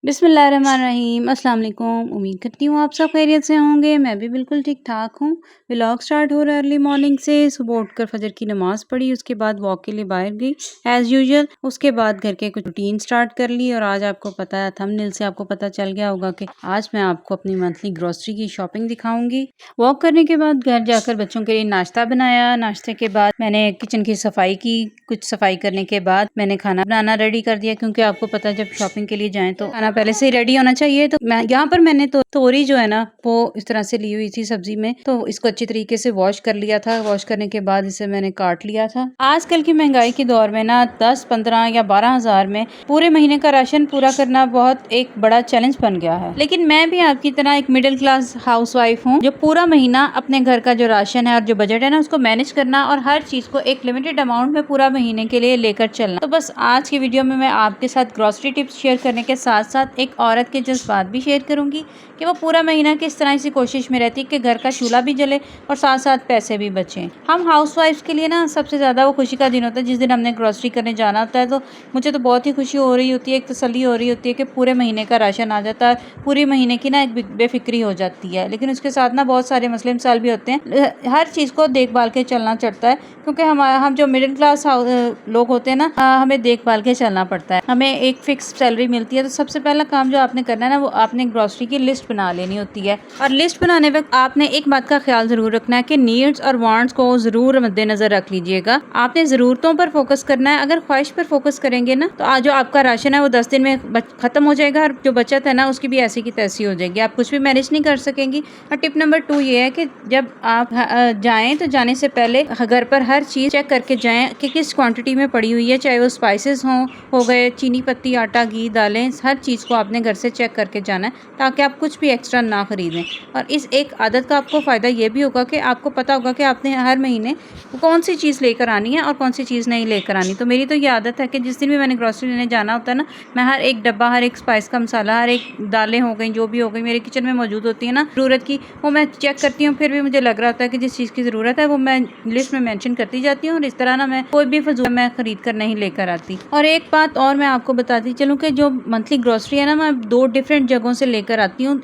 बिस्मिल्लाहिर्रहमानिर्रहीम अस्सलाम वालेकुम। उम्मीद करती हूँ आप सब खैरियत से होंगे। मैं भी बिल्कुल ठीक-ठाक हूँ। व्लॉग स्टार्ट हो रहा है अर्ली मॉर्निंग से। सुबह उठकर फ़जर की नमाज़ पढ़ी, उसके बाद वॉक के लिए बाहर गई एज़ यूजुअल। उसके बाद घर के कुछ रूटीन स्टार्ट कर ली और आज आपको पता है, थंबनेल से आपको पता चल गया होगा कि आज मैं आपको अपनी मंथली ग्रोसरी की शॉपिंग दिखाऊँगी। वॉक करने के बाद घर जाकर बच्चों के लिए नाश्ता बनाया। नाश्ते के बाद मैंने किचन की सफाई की। कुछ सफाई करने के बाद मैंने खाना बनाना रेडी कर दिया, क्योंकि आपको पता है जब शॉपिंग के लिए जाएँ तो खाना पहले से ही रेडी होना चाहिए। तो मैं यहाँ पर मैंने तो तोरी जो है ना वो इस तरह से ली हुई थी सब्जी में, तो इसको अच्छी तरीके से वॉश कर लिया था। वॉश करने के बाद इसे मैंने काट लिया था। आजकल की महंगाई के दौर में ना 10, 15 या 12 हजार में पूरे महीने का राशन पूरा करना बहुत एक बड़ा चैलेंज बन गया है। लेकिन मैं भी आपकी तरह एक मिडिल क्लास हाउस वाइफ हूँ, जो पूरा महीना अपने घर का जो राशन है और जो बजट है ना उसको मैनेज करना और हर चीज को एक लिमिटेड अमाउंट में पूरा महीने के लिए लेकर चलना। तो बस आज की वीडियो में मैं आपके साथ ग्रोसरी टिप्स शेयर करने के साथ साथ एक औरत के जज्बात भी शेयर करूंगी कि वो पूरा महीना किस तरह से कोशिश में रहती है कि घर का चूल्हा भी जले और साथ साथ पैसे भी बचें। हम हाउसवाइफ्स के लिए ना सबसे ज़्यादा वो खुशी का दिन होता है जिस दिन हमने ग्रोसरी करने जाना होता है। तो मुझे तो बहुत ही खुशी हो रही होती है, एक तसल्ली हो रही होती है कि पूरे महीने का राशन आ जाता है, पूरे महीने की ना एक बेफिक्री हो जाती है। लेकिन उसके साथ ना बहुत सारे मसले मसाइल भी होते हैं। हर चीज़ को देखभाल के चलना चढ़ता है, क्योंकि हम जो मिडिल क्लास लोग होते हैं ना, हमें देखभाल के चलना पड़ता है। हमें एक फिक्स सैलरी मिलती है, तो सबसे पहला काम जो आपने करना है ना वो आपने ग्रोसरी की लिस्ट बना लेनी होती है। और लिस्ट बनाने वक्त आपने एक बात का ख्याल जरूर रखना है कि नीड्स और वांट्स को जरूर मद्देनजर रख लीजिएगा। आपने ज़रूरतों पर फोकस करना है। अगर ख्वाहिश पर फोकस करेंगे ना तो आज जो आपका राशन है वो 10 दिन में खत्म हो जाएगा और जो बचत है ना उसकी भी ऐसी की तैसी हो जाएगी, आप कुछ भी मैनेज नहीं कर सकेंगी। और टिप नंबर 2 ये है कि जब आप जाएं तो जाने से पहले घर पर हर चीज़ चेक करके जाएं कि किस क्वांटिटी में पड़ी हुई है, चाहे वो स्पाइसेस हो गए, चीनी पत्ती, आटा, घी, दालें, हर चीज़ को आपने घर से चेक करके जाना है ताकि आप कुछ भी एक्स्ट्रा ना खरीदें। और इस एक आदत का आपको फ़ायदा ये भी होगा कि आपको पता होगा कि आपने हर महीने कौन सी चीज़ लेकर आनी है और कौन सी चीज़ नहीं लेकर आनी। तो मेरी तो ये आदत है कि जिस दिन भी मैंने ग्रोसरी लेने जाना होता है ना, मैं हर एक डब्बा, हर एक स्पाइस का मसाला, हर एक दालें हो गई, जो भी हो गई मेरे किचन में मौजूद होती है ना ज़रूरत की, वो मैं चेक करती हूँ। फिर भी मुझे लग रहा होता है कि जिस चीज़ की ज़रूरत है वो मैं लिस्ट में मेंशन करती जाती हूँ और इस तरह ना मैं कोई भी फजूल मैं खरीद कर नहीं लेकर आती। और एक बात और मैं आपको बताती चलूँ कि जो मंथली ग्रोसरी है ना मैं 2 डिफरेंट जगहों से लेकर आती हूँ,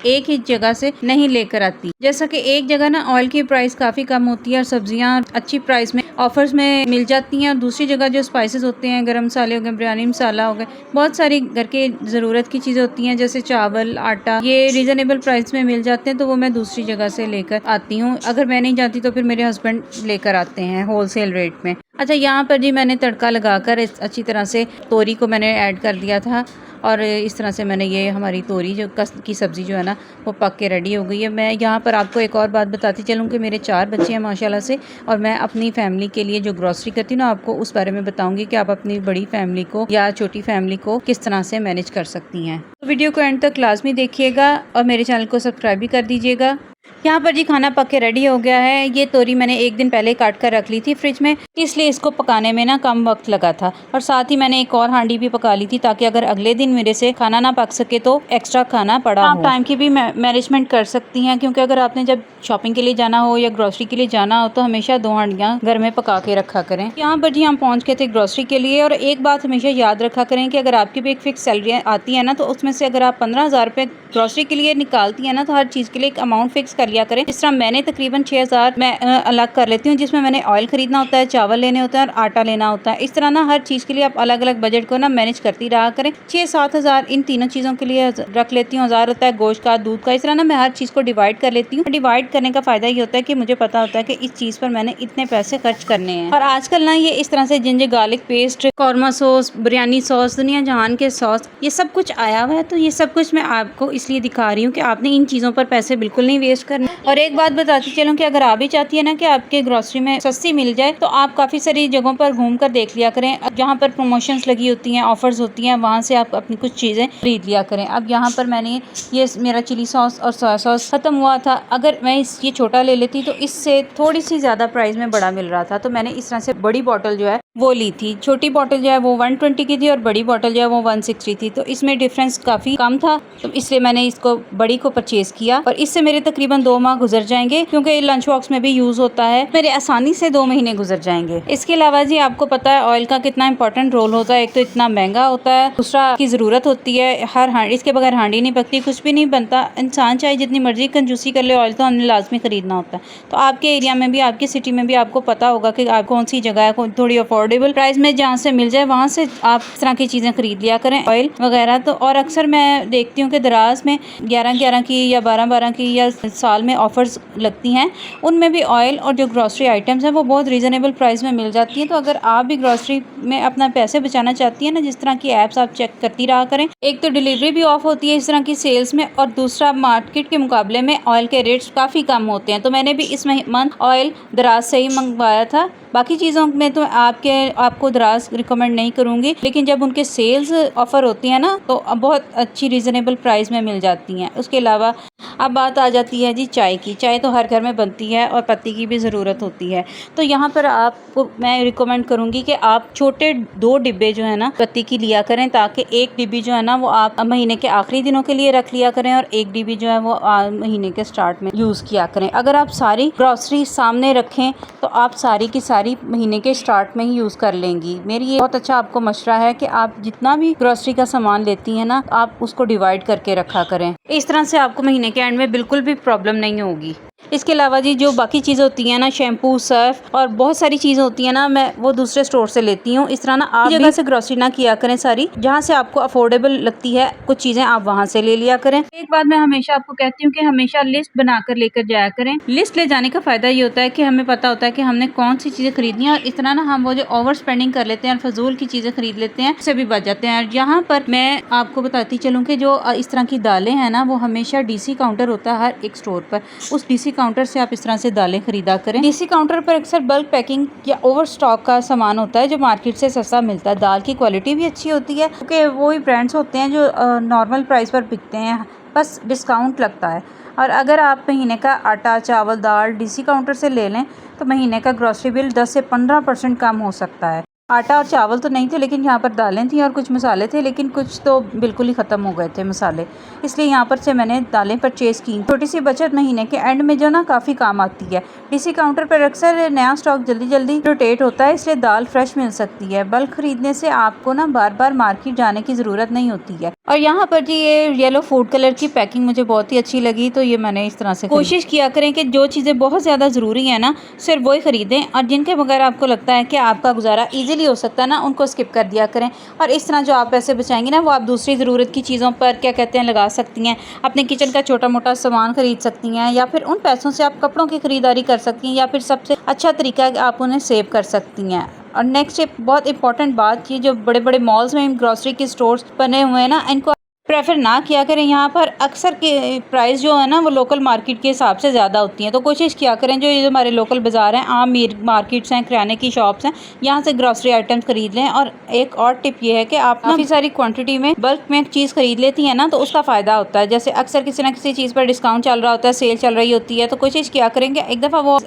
एक ही जगह से नहीं लेकर आती। जैसा कि एक जगह ना ऑयल की प्राइस काफ़ी कम होती है और सब्जियाँ अच्छी प्राइस में ऑफर्स में मिल जाती हैं, और दूसरी जगह जो स्पाइसेस होते हैं, गरम मसाले हो गए, बिरयानी मसाला हो गए, बहुत सारी घर के ज़रूरत की चीज़ें होती हैं जैसे चावल, आटा, ये रीज़नेबल प्राइस में मिल जाते हैं, तो वो मैं दूसरी जगह से लेकर आती हूँ। अगर मैं नहीं जाती तो फिर मेरे हस्बैंड लेकर आते हैं होलसेल रेट में। अच्छा, यहाँ पर जी मैंने तड़का लगाकर अच्छी तरह से तोरी को मैंने ऐड कर दिया था और इस तरह से मैंने ये हमारी तोरी जो की सब्ज़ी जो है ना वो पक के रेडी हो गई है। मैं यहाँ पर आपको एक और बात बताती चलूँ कि मेरे 4 बच्चे हैं माशाल्लाह से, और मैं अपनी फैमिली के लिए जो ग्रोसरी करती हूँ ना आपको उस बारे में बताऊँगी कि आप अपनी बड़ी फैमिली को या छोटी फैमिली को किस तरह से मैनेज कर सकती हैं। तो वीडियो को एंड तक लाजमी देखिएगा और मेरे चैनल को सब्सक्राइब भी कर दीजिएगा। यहाँ पर जी खाना पक के रेडी हो गया है। ये तोरी मैंने एक दिन पहले काट कर रख ली थी फ्रिज में, इसलिए इसको पकाने में ना कम वक्त लगा था। और साथ ही मैंने एक और हांडी भी पका ली थी ताकि अगर अगले दिन मेरे से खाना ना पक सके तो एक्स्ट्रा खाना पड़ा हो। आप टाइम की भी मैनेजमेंट कर सकती हैं, क्योंकि अगर आपने जब शॉपिंग के लिए जाना हो या ग्रोसरी के लिए जाना हो तो हमेशा 2 हांडियाँ घर में पका के रखा करें। यहाँ पर जी हम पहुँच गए थे ग्रोसरी के लिए, और एक बात हमेशा याद रखा करें कि अगर आपकी भी एक फिक्स सैलरी आती है ना तो उसमें से अगर आप 15,000 रुपये ग्रोसरी के लिए निकालती है ना तो हर चीज़ के लिए एक अमाउंट फिक्स कर लिया करें। इस तरह मैंने तकरीबन 6,000 मैं अलग कर लेती हूँ, जिसमें मैंने ऑयल खरीदना होता है, चावल लेने होते हैं और आटा लेना होता है। इस तरह ना हर चीज़ के लिए आप अलग अलग बजट को ना मैनेज करती रहा करें। 6-7 हज़ार इन तीनों चीज़ों के लिए रख लेती हूँ। 1,000 होता है गोश्त का, दूध का। इस तरह ना मैं हर चीज़ को डिवाइड कर लेती हूँ। डिवाइड करने का फ़ायदा ये होता है कि मुझे पता होता है कि इस चीज़ पर मैंने इतने पैसे खर्च करने हैं। और आजकल ना ये इस तरह से ginger garlic paste, korma sauce, biryani sauce, दुनिया जहान के सॉस, ये सब कुछ आया हुआ है। तो ये सब कुछ मैं आपको इसलिए दिखा रही हूँ कि आपने इन चीज़ों पर पैसे बिल्कुल नहीं वेस्ट करने। और एक बात बताती चलूँ कि अगर आप भी चाहती है ना कि आपके ग्रोसरी में सस्ती मिल जाए तो आप काफ़ी सारी जगहों पर घूम कर देख लिया करें। जहाँ पर प्रमोशंस लगी होती हैं, ऑफर्स होती हैं, वहाँ से आप अपनी कुछ चीज़ें खरीद लिया करें। अब यहाँ पर मैंने ये मेरा चिली सॉस और सोया सॉस ख़त्म हुआ था। अगर मैं ये छोटा ले लेती तो इससे थोड़ी सी ज़्यादा प्राइस में बड़ा मिल रहा था, तो मैंने इस तरह से बड़ी बॉटल जो है वो ली थी। छोटी बॉटल जो है वो 120 की थी और बड़ी बॉटल जो है वो 160 थी, तो इसमें डिफरेंस काफ़ी कम था, तो इसलिए मैंने इसको बड़ी को परचेज़ किया और इससे मेरे तकरीबन 2 माह गुजर जाएंगे, क्योंकि लंच बॉक्स में भी यूज़ होता है, मेरे आसानी से 2 महीने गुजर जाएंगे। इसके अलावा जी आपको पता है ऑयल का कितना इंपॉर्टेंट रोल होता है। एक तो इतना महंगा होता है, दूसरा की ज़रूरत होती है, हर इसके बगैर हांडी नहीं पकती, कुछ भी नहीं बनता। इंसान चाहे जितनी मर्जी कंजूसी कर ले, ऑयल तो हमने लाजमी खरीदना होता है। तो आपके एरिया में भी, आपकी सिटी में भी आपको पता होगा कि आप कौन सी जगह है थोड़ी अफोर्डेबल प्राइस में जहाँ से मिल जाए, वहाँ से आप इस तरह की चीज़ें खरीद लिया करें, ऑयल वगैरह। तो और अक्सर मैं देखती हूँ कि दराज में 11-11 की या 12-12 की या साल में ऑफर्स लगती हैं, उनमें भी ऑयल और जो ग्रॉसरी आइटम्स हैं वो बहुत रीज़नेबल प्राइस में मिल जाती हैं। तो अगर आप भी ग्रॉसरी में अपना पैसे बचाना चाहती हैं ना, जिस तरह की ऐप्स आप चेक करती रहा करें। एक तो डिलीवरी भी ऑफ होती है इस तरह की सेल्स में, और दूसरा मार्केट के मुकाबले में ऑयल के रेट्स काफ़ी कम होते हैं। तो मैंने भी इस मंथ ऑयल दराज से ही मंगवाया था। बाकी चीज़ों में तो आपको दराज रिकमेंड नहीं करूँगी, लेकिन जब उनके सेल्स ऑफ़र होती हैं ना, तो बहुत अच्छी रीज़नेबल प्राइस में मिल जाती हैं। उसके अलावा अब बात आ जाती है जी चाय की। चाय तो हर घर में बनती है और पत्ती की भी ज़रूरत होती है। तो यहाँ पर आपको मैं रिकमेंड करूँगी कि आप छोटे 2 डिब्बे जो है ना पत्ती की लिया करें, ताकि एक डिब्बी जो है ना वो आप महीने के आखिरी दिनों के लिए रख लिया करें और एक डिब्बी जो है वो महीने के स्टार्ट में यूज़ किया करें। अगर आप सारी ग्रॉसरी सामने रखें तो आप सारी की सारी महीने के स्टार्ट में ही यूज़ कर लेंगी। मेरी ये बहुत अच्छा आपको मशवरा है कि आप जितना भी ग्रॉसरी का सामान लेती हैं ना, आप उसको डिवाइड करके रखा करें। इस तरह से आपको महीने के एंड में बिल्कुल भी प्रॉब्लम नहीं होगी। इसके अलावा जी जो बाकी चीज़ें होती हैं ना, शैम्पू, सर्फ और बहुत सारी चीज़ें होती हैं ना, मैं वो दूसरे स्टोर से लेती हूँ। इस तरह ना आप जगह से ग्रॉसरी ना किया करें, सारी जहाँ से आपको अफोर्डेबल लगती है कुछ चीज़ें आप वहाँ से ले लिया करें। एक बात मैं हमेशा आपको कहती हूँ कि हमेशा लिस्ट बनाकर लेकर जाया करें। लिस्ट ले जाने का फ़ायदा ये होता है कि हमें पता होता है कि हमने कौन सी चीज़ें खरीदनी है, और इस तरह ना हम वो जो ओवर स्पेंडिंग कर लेते हैं और फजूल की चीज़ें खरीद लेते हैं, उससे भी बच जाते हैं। और यहाँ पर मैं आपको बताती चलूँ कि जो इस तरह की दालें हैं ना, वो हमेशा डीसी काउंटर होता है हर एक स्टोर पर। उस डीसी काउंटर से आप इस तरह से दालें खरीदा करें। डीसी काउंटर पर अक्सर बल्क पैकिंग या ओवर स्टॉक का सामान होता है जो मार्केट से सस्ता मिलता है। दाल की क्वालिटी भी अच्छी होती है, क्योंकि वही ब्रांड्स होते हैं जो नॉर्मल प्राइस पर बिकते हैं, बस डिस्काउंट लगता है। और अगर आप महीने का आटा, चावल, दाल डीसी काउंटर से ले लें तो महीने का ग्रॉसरी बिल 10 से 15% कम हो सकता है। आटा और चावल तो नहीं थे, लेकिन यहाँ पर दालें थी और कुछ मसाले थे, लेकिन कुछ तो बिल्कुल ही ख़त्म हो गए थे मसाले, इसलिए यहाँ पर से मैंने दालें परचेज़ की। छोटी सी बचत महीने के एंड में जो ना काफ़ी काम आती है। डीसी काउंटर पर अक्सर नया स्टॉक जल्दी जल्दी रोटेट होता है, इसलिए दाल फ्रेश मिल सकती है। बल्क खरीदने से आपको ना बार बार मार्केट जाने की ज़रूरत नहीं होती है। और यहाँ पर जी ये येलो फूड कलर की पैकिंग मुझे बहुत ही अच्छी लगी, तो ये मैंने इस तरह से कोशिश किया करें कि जो चीज़ें बहुत ज़्यादा ज़रूरी है ना सिर्फ वही ख़रीदें, और जिनके बगैर आपको लगता है कि आपका गुजारा ईजिली हो सकता है ना, उनको स्किप कर दिया करें। और इस तरह जो आप पैसे बचाएंगे ना, वो आप दूसरी ज़रूरत की चीज़ों पर क्या कहते हैं लगा सकती हैं। अपने किचन का छोटा मोटा सामान खरीद सकती हैं, या फिर उन पैसों से आप कपड़ों की खरीदारी कर सकती हैं, या फिर सबसे अच्छा तरीका है कि आप उन्हें सेव कर सकती हैं। और नेक्स्ट एक बहुत इंपॉर्टेंट बात, ये जो बड़े बड़े मॉल्स में ग्रॉसरी के स्टोर्स बने हुए हैं ना, इनको प्रेफर ना किया करें। यहाँ पर अक्सर के प्राइस जो है ना वो लोकल मार्केट के हिसाब से ज़्यादा होती हैं, तो कोशिश किया करें जो ये हमारे लोकल बाज़ार हैं, आम मार्केट्स हैं, किराने की शॉप्स हैं, यहाँ से ग्रॉसरी आइटम्स खरीद लें। और एक और टिप ये है कि आप काफ़ी सारी क्वांटिटी में बल्क में चीज़ खरीद लेती हैं ना, तो उसका फ़ायदा होता है। जैसे अक्सर किसी ना किसी चीज़ पर डिस्काउंट चल रहा होता है, सेल चल रही होती है, तो कोशिश किया करें कि एक दफ़ा वो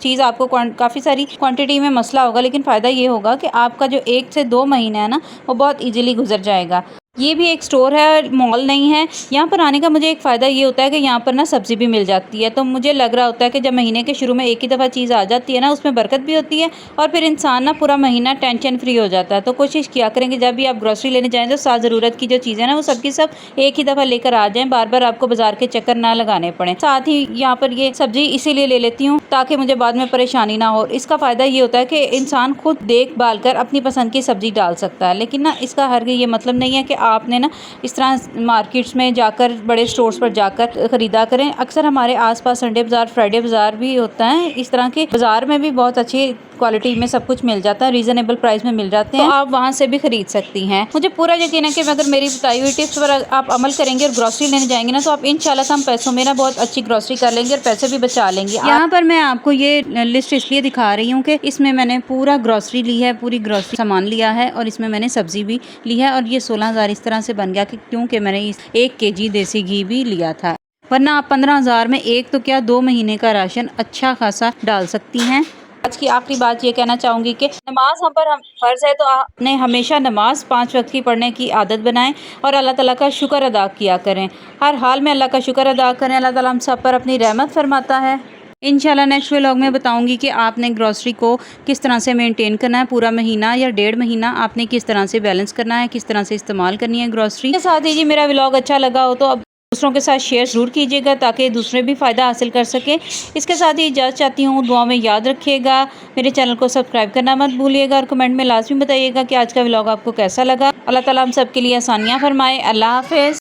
चीज़ आपको काफ़ी सारी क्वान्टिटी में मसला होगा, लेकिन फ़ायदा ये होगा कि आपका जो 1 से 2 महीने है ना वो बहुत ईजिली गुजर जाएगा। ये भी एक स्टोर है, मॉल नहीं है। यहाँ पर आने का मुझे एक फ़ायदा ये होता है कि यहाँ पर ना सब्ज़ी भी मिल जाती है, तो मुझे लग रहा होता है कि जब महीने के शुरू में एक ही दफ़ा चीज़ आ जाती है ना, उसमें बरकत भी होती है, और फिर इंसान ना पूरा महीना टेंशन फ्री हो जाता है। तो कोशिश किया करें कि जब भी आप ग्रॉसरी लेने जाएँ तो साथ ज़रूरत की जो चीज़ें ना वो सब की सब एक ही दफ़ा लेकर आ जाएँ, बार बार आपको बाज़ार के चक्कर ना लगाने पड़े। साथ ही यहाँ पर ये सब्ज़ी इसीलिए ले लेती हूँ ताकि मुझे बाद में परेशानी ना हो। इसका फ़ायदा ये होता है कि इंसान खुद देख भाल कर अपनी पसंद की सब्ज़ी डाल सकता है, लेकिन ना इसका हर ये मतलब नहीं है कि आपने ना इस तरह मार्केट्स में जाकर, बड़े स्टोर्स पर जाकर ख़रीदा करें। अक्सर हमारे आसपास संडे बाज़ार, फ्राइडे बाज़ार भी होता है, इस तरह के बाज़ार में भी बहुत अच्छी क्वालिटी में सब कुछ मिल जाता है, रीज़नेबल प्राइस में मिल जाते हैं, तो आप वहाँ से भी खरीद सकती हैं। मुझे पूरा यकीन है कि अगर मेरी बताई हुई टिप्स पर आप अमल करेंगे और ग्रॉसरी लेने जाएंगे ना, तो आप इंशाल्लाह कम पैसों में ना बहुत अच्छी ग्रॉसरी कर लेंगे और पैसे भी बचा लेंगे। यहाँ पर मैं आपको ये लिस्ट इसलिए दिखा रही हूँ कि इसमें मैंने पूरा ग्रॉसरी ली है, पूरी ग्रॉसरी सामान लिया है, और इसमें मैंने सब्ज़ी भी ली है, और ये 16,000 इस तरह से बन गया कि क्योंकि मैंने 1 kg देसी घी भी लिया था। वरना आप 15,000 में एक तो क्या 2 महीने का राशन अच्छा खासा डाल सकती हैं। आज की आखिरी बात ये कहना चाहूँगी कि नमाज हम पर फ़र्ज़ है, तो आपने हमेशा नमाज 5 वक्त की पढ़ने की आदत बनाएं और अल्लाह ताला का शुक्र अदा किया करें। हर हाल में अल्लाह का शुक्र अदा करें। अल्लाह ताला हम सब पर अपनी रहमत फरमाता है। इंशाल्लाह नेक्स्ट व्लॉग में बताऊंगी कि आपने ग्रॉसरी को किस तरह से मेंटेन करना है, पूरा महीना या 1.5 महीना आपने किस तरह से बैलेंस करना है, किस तरह से इस्तेमाल करनी है ग्रॉसरी। के साथ ही जी मेरा व्लॉग अच्छा लगा हो तो अब दूसरों के साथ शेयर ज़रूर कीजिएगा ताकि दूसरे भी फ़ायदा हासिल कर सकें। इसके साथ ही इजाज़त चाहती हूँ, दुआ में याद रखिएगा। मेरे चैनल को सब्सक्राइब करना मत भूलिएगा और कमेंट में लाज़मी बताइएगा कि आज का व्लॉग आपको कैसा लगा। अल्लाह ताला हम सब के लिए आसानियाँ फरमाए। अल्लाह हाफ़िज़।